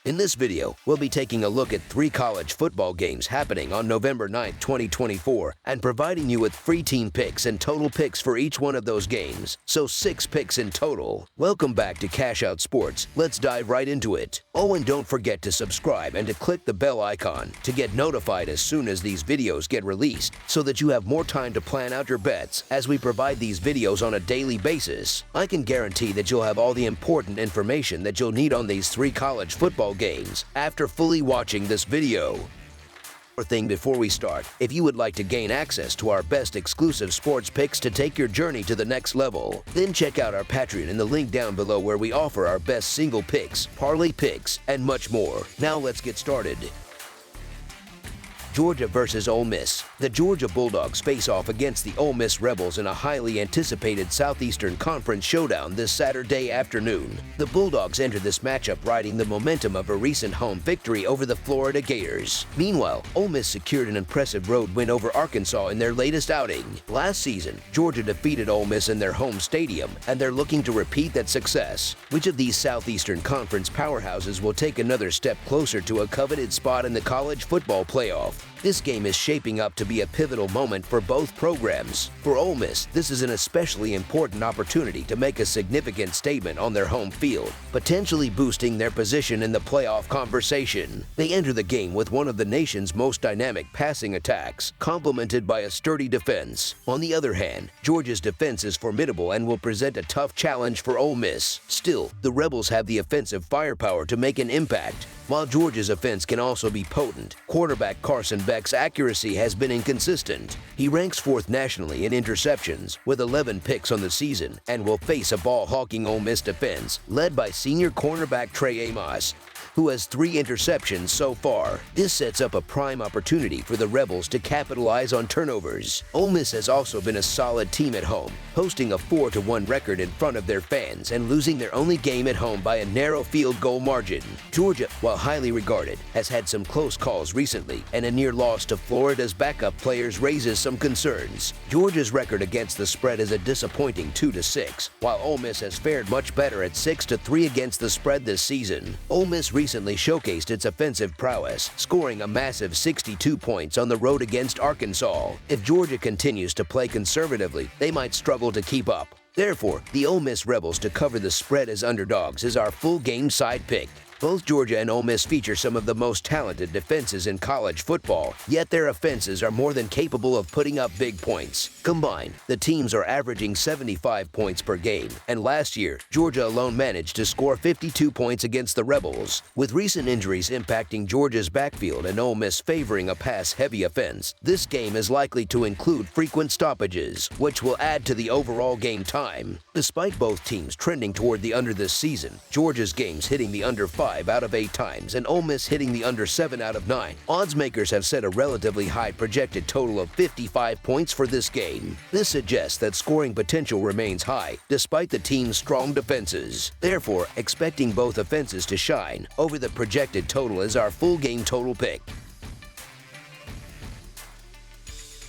In this video, we'll be taking a look at 3 college football games happening on November 9, 2024, and providing you with free team picks and total picks for each one of those games, so 6 picks in total. Welcome back to Cash Out Sports. Let's dive right into it. Oh, and don't forget to subscribe and to click the bell icon to get notified as soon as these videos get released, so that you have more time to plan out your bets as we provide these videos on a daily basis. I can guarantee that you'll have all the important information that you'll need on these 3 college football games after fully watching this video. One thing before we start, if you would like to gain access to our best exclusive sports picks to take your journey to the next level, then check out our Patreon in the link down below where we offer our best single picks, parlay picks, and much more. Now let's get started. Georgia versus Ole Miss. The Georgia Bulldogs face off against the Ole Miss Rebels in a highly anticipated Southeastern Conference showdown this Saturday afternoon. The Bulldogs enter this matchup riding the momentum of a recent home victory over the Florida Gators. Meanwhile, Ole Miss secured an impressive road win over Arkansas in their latest outing. Last season, Georgia defeated Ole Miss in their home stadium, and they're looking to repeat that success. Which of these Southeastern Conference powerhouses will take another step closer to a coveted spot in the college football playoff? This game is shaping up to be a pivotal moment for both programs. For Ole Miss, this is an especially important opportunity to make a significant statement on their home field, potentially boosting their position in the playoff conversation. They enter the game with one of the nation's most dynamic passing attacks, complemented by a sturdy defense. On the other hand, Georgia's defense is formidable and will present a tough challenge for Ole Miss. Still, the Rebels have the offensive firepower to make an impact. While Georgia's offense can also be potent, quarterback Carson Beck's accuracy has been inconsistent. He ranks 4th nationally in interceptions, with 11 picks on the season, and will face a ball-hawking Ole Miss defense led by senior cornerback Trey Amos, who has 3 interceptions so far. This sets up a prime opportunity for the Rebels to capitalize on turnovers. Ole Miss has also been a solid team at home, posting a 4-1 record in front of their fans and losing their only game at home by a narrow field goal margin. Georgia, while highly regarded, has had some close calls recently, and a near loss to Florida's backup players raises some concerns. Georgia's record against the spread is a disappointing 2-6, while Ole Miss has fared much better at 6-3 against the spread this season. Ole Miss recently showcased its offensive prowess, scoring a massive 62 points on the road against Arkansas. If Georgia continues to play conservatively, they might struggle to keep up. Therefore, the Ole Miss Rebels to cover the spread as underdogs is our full game side pick. Both Georgia and Ole Miss feature some of the most talented defenses in college football, yet their offenses are more than capable of putting up big points. Combined, the teams are averaging 75 points per game, and last year, Georgia alone managed to score 52 points against the Rebels. With recent injuries impacting Georgia's backfield and Ole Miss favoring a pass-heavy offense, this game is likely to include frequent stoppages, which will add to the overall game time. Despite both teams trending toward the under this season, Georgia's games hitting the under 5 out of 8 times and Ole Miss hitting the under 7 out of 9. Odds makers have set a relatively high projected total of 55 points for this game. This suggests that scoring potential remains high despite the team's strong defenses. Therefore, expecting both offenses to shine over the projected total is our full game total pick.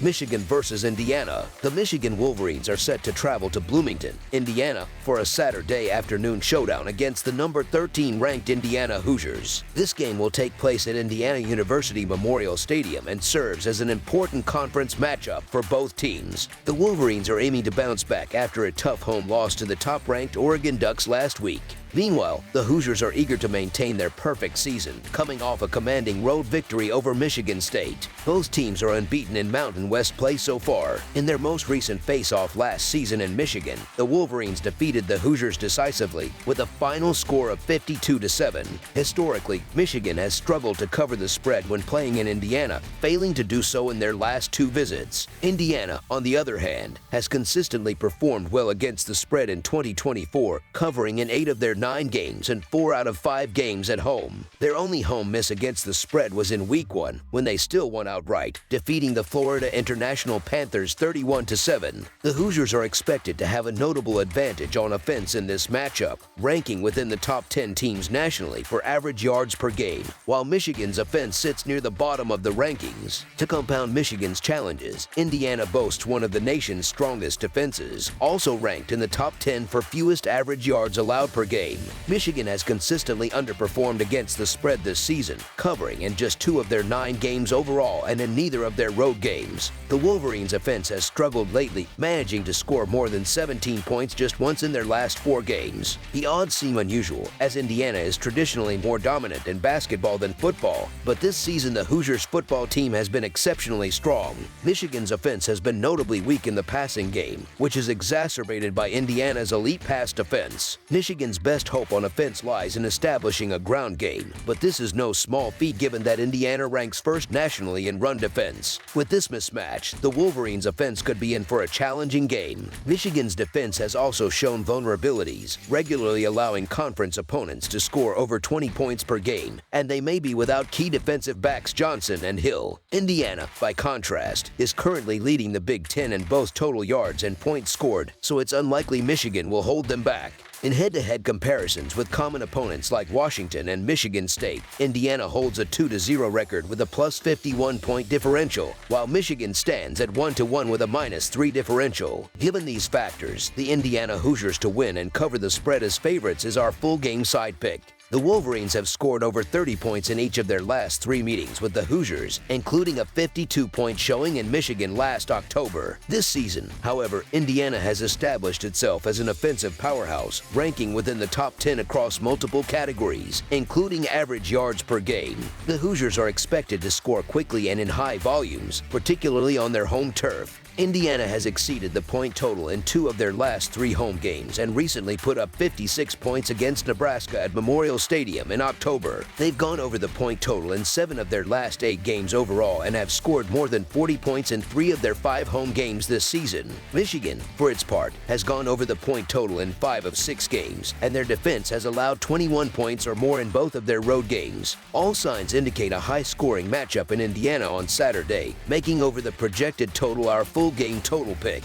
Michigan versus Indiana. The Michigan Wolverines are set to travel to Bloomington, Indiana, for a Saturday afternoon showdown against the number 13 ranked Indiana Hoosiers. This game will take place at Indiana University Memorial Stadium and serves as an important conference matchup for both teams. The Wolverines are aiming to bounce back after a tough home loss to the top-ranked Oregon Ducks last week. Meanwhile, the Hoosiers are eager to maintain their perfect season, coming off a commanding road victory over Michigan State. Both teams are unbeaten in Mountain West play so far. In their most recent face-off last season in Michigan, the Wolverines defeated the Hoosiers decisively with a final score of 52-7. Historically, Michigan has struggled to cover the spread when playing in Indiana, failing to do so in their last 2 visits. Indiana, on the other hand, has consistently performed well against the spread in 2024, covering in 8 of their 9 games and 4 out of 5 games at home. Their only home miss against the spread was in Week 1, when they still won outright, defeating the Florida International Panthers 31-7. The Hoosiers are expected to have a notable advantage on offense in this matchup, ranking within the top 10 teams nationally for average yards per game, while Michigan's offense sits near the bottom of the rankings. To compound Michigan's challenges, Indiana boasts one of the nation's strongest defenses, also ranked in the top 10 for fewest average yards allowed per game. game. Michigan has consistently underperformed against the spread this season, covering in just 2 of their 9 games overall and in neither of their road games. The Wolverines' offense has struggled lately, managing to score more than 17 points just once in their last 4 games. The odds seem unusual, as Indiana is traditionally more dominant in basketball than football, but this season the Hoosiers football team has been exceptionally strong. Michigan's offense has been notably weak in the passing game, which is exacerbated by Indiana's elite pass defense. Michigan's best hope on offense lies in establishing a ground game, but this is no small feat given that Indiana ranks first nationally in run defense. With this mismatch, the Wolverines' offense could be in for a challenging game. Michigan's defense has also shown vulnerabilities, regularly allowing conference opponents to score over 20 points per game, and they may be without key defensive backs Johnson and Hill. Indiana, by contrast, is currently leading the Big Ten in both total yards and points scored, so it's unlikely Michigan will hold them back. In head-to-head comparisons with common opponents like Washington and Michigan State, Indiana holds a 2-0 record with a plus 51-point differential, while Michigan stands at 1-1 with a -3 differential. Given these factors, the Indiana Hoosiers to win and cover the spread as favorites is our full game side pick. The Wolverines have scored over 30 points in each of their last 3 meetings with the Hoosiers, including a 52-point showing in Michigan last October. This season, however, Indiana has established itself as an offensive powerhouse, ranking within the top 10 across multiple categories, including average yards per game. The Hoosiers are expected to score quickly and in high volumes, particularly on their home turf. Indiana has exceeded the point total in 2 of their last 3 home games and recently put up 56 points against Nebraska at Memorial Stadium in October. They've gone over the point total in 7 of their last 8 games overall and have scored more than 40 points in 3 of their 5 home games this season. Michigan, for its part, has gone over the point total in 5 of 6 games, and their defense has allowed 21 points or more in both of their road games. All signs indicate a high-scoring matchup in Indiana on Saturday, making over the projected total our full game total pick.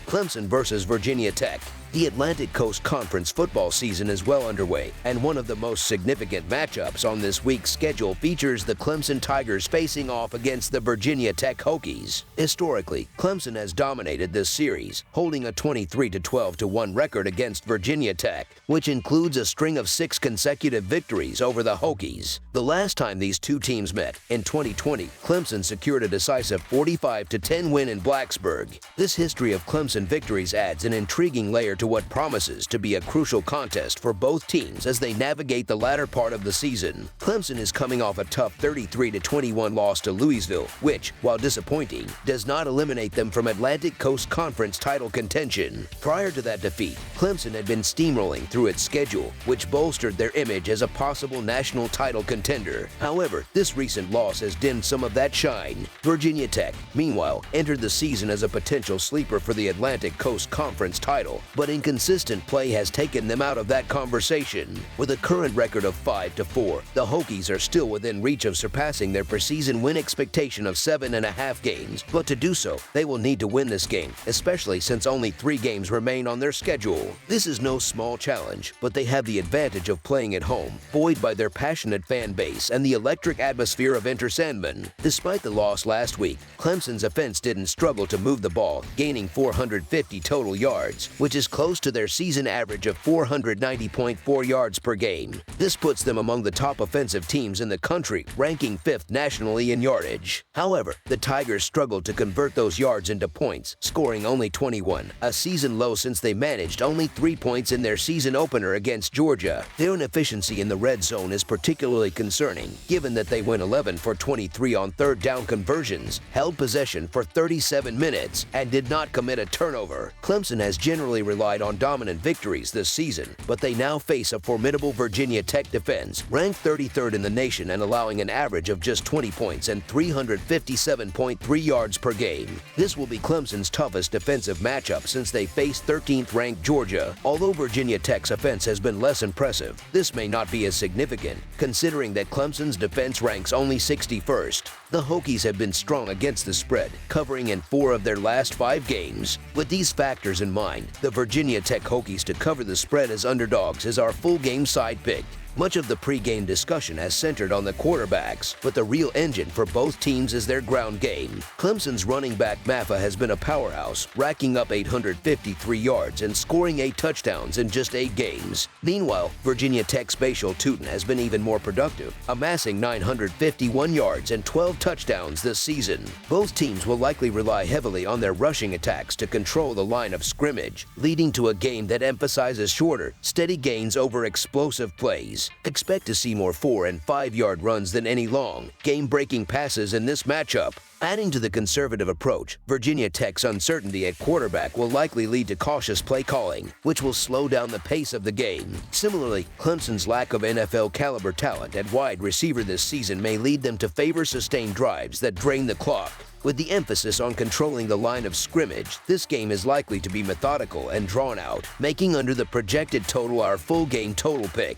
Clemson versus Virginia Tech. The Atlantic Coast Conference football season is well underway, and one of the most significant matchups on this week's schedule features the Clemson Tigers facing off against the Virginia Tech Hokies. Historically, Clemson has dominated this series, holding a 23-12-1 record against Virginia Tech, which includes a string of 6 consecutive victories over the Hokies. The last time these two teams met, in 2020, Clemson secured a decisive 45-10 win in Blacksburg. This history of Clemson victories adds an intriguing layer to what promises to be a crucial contest for both teams as they navigate the latter part of the season. Clemson is coming off a tough 33-21 loss to Louisville, which, while disappointing, does not eliminate them from Atlantic Coast Conference title contention. Prior to that defeat, Clemson had been steamrolling through its schedule, which bolstered their image as a possible national title contender. However, this recent loss has dimmed some of that shine. Virginia Tech, meanwhile, entered the season as a potential sleeper for the Atlantic Coast Conference title, but inconsistent play has taken them out of that conversation. With a current record of 5-4, the Hokies are still within reach of surpassing their preseason win expectation of 7.5 games, but to do so, they will need to win this game, especially since only 3 games remain on their schedule. This is no small challenge, but they have the advantage of playing at home, buoyed by their passionate fan base and the electric atmosphere of Enter Sandman. Despite the loss last week, Clemson's offense didn't struggle to move the ball, gaining 450 total yards, which is close to their season average of 490.4 yards per game. This puts them among the top offensive teams in the country, ranking 5th nationally in yardage. However, the Tigers struggled to convert those yards into points, scoring only 21, a season low since they managed only 3 points in their season opener against Georgia. Their inefficiency in the red zone is particularly concerning, given that they went 11 for 23 on 3rd down conversions, held possession for 37 minutes, and did not commit a turnover. Clemson has generally relied on dominant victories this season, but they now face a formidable Virginia Tech defense, ranked 33rd in the nation and allowing an average of just 20 points and 357.3 yards per game. This will be Clemson's toughest defensive matchup since they face 13th-ranked Georgia. Although Virginia Tech's offense has been less impressive, this may not be as significant, considering that Clemson's defense ranks only 61st. The Hokies have been strong against the spread, covering in 4 of their last 5 games. With these factors in mind, the Virginia Tech Hokies to cover the spread as underdogs is our full game side pick. Much of the pregame discussion has centered on the quarterbacks, but the real engine for both teams is their ground game. Clemson's running back Maffa has been a powerhouse, racking up 853 yards and scoring 8 touchdowns in just 8 games. Meanwhile, Virginia Tech's Bashal Tutin has been even more productive, amassing 951 yards and 12 touchdowns this season. Both teams will likely rely heavily on their rushing attacks to control the line of scrimmage, leading to a game that emphasizes shorter, steady gains over explosive plays. Expect to see more 4- and 5-yard runs than any long, game-breaking passes in this matchup. Adding to the conservative approach, Virginia Tech's uncertainty at quarterback will likely lead to cautious play calling, which will slow down the pace of the game. Similarly, Clemson's lack of NFL-caliber talent at wide receiver this season may lead them to favor sustained drives that drain the clock. With the emphasis on controlling the line of scrimmage, this game is likely to be methodical and drawn out, making under the projected total our full game total pick.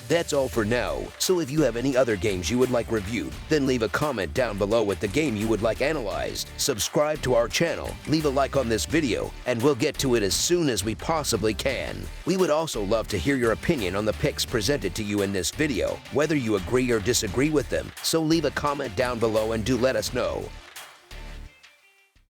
That's all for now, so if you have any other games you would like reviewed, then leave a comment down below with the game you would like analyzed. Subscribe to our channel, leave a like on this video, and we'll get to it as soon as we possibly can. We would also love to hear your opinion on the picks presented to you in this video, whether you agree or disagree with them, so leave a comment down below and do let us know.